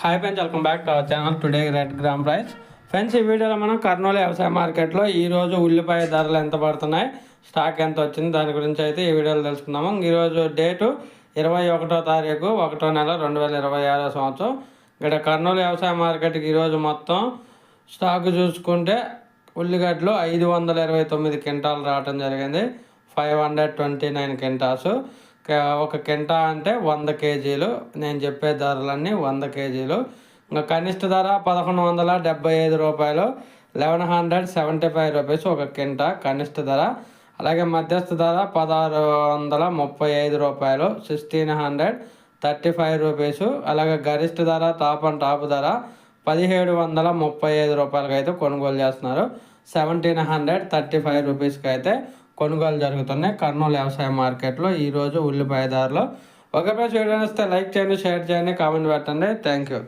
Hi friends, welcome back to our channel. Today red gram price. Friends, ఈ వీడియోలో మనం కర్నూలు వ్యవసాయ మార్కెట్లో ఈరోజు ఉల్లిపాయ ధరలు ఎంత పడుతున్నాయి, స్టాక్ ఎంత వచ్చింది, దాని గురించి అయితే ఈ వీడియోలో తెలుసుకుందాము. ఈరోజు డేటు 21వ తారీఖు 1వ నెల 2026 సంవత్సరం. ఇక్కడ కర్నూలు వ్యవసాయ మార్కెట్కి ఈరోజు మొత్తం స్టాక్ చూసుకుంటే ఉల్లిగడ్డలు 529 క్వింటాలు రావడం జరిగింది. 529 క్వింటాల్స్. ఒక కింటా అంటే 100 కేజీలు. నేను చెప్పే ధరలన్నీ 100 కేజీలు. ఇంకా కనిష్ట ధర 1175 రూపాయలు, 1175 రూపీస్ ఒక కింటా కనిష్ట ధర. అలాగే మధ్యస్థ ధర 1635 రూపాయలు, 1635 రూపీస్. అలాగే గరిష్ట ధర టాప్ ధర 1735 రూపాయలకి అయితే కొనుగోలు చేస్తున్నారు. 1735 రూపీస్కి అయితే కొనుగోలు జరుగుతున్నాయి కర్నూలు వ్యవసాయ మార్కెట్లో ఈరోజు ఉల్లిపాయ ధరలు. ఒక పేజ్ వీడియో వస్తే లైక్ చేయండి, షేర్ చేయండి, కామెంట్ పెట్టండి. Thank you.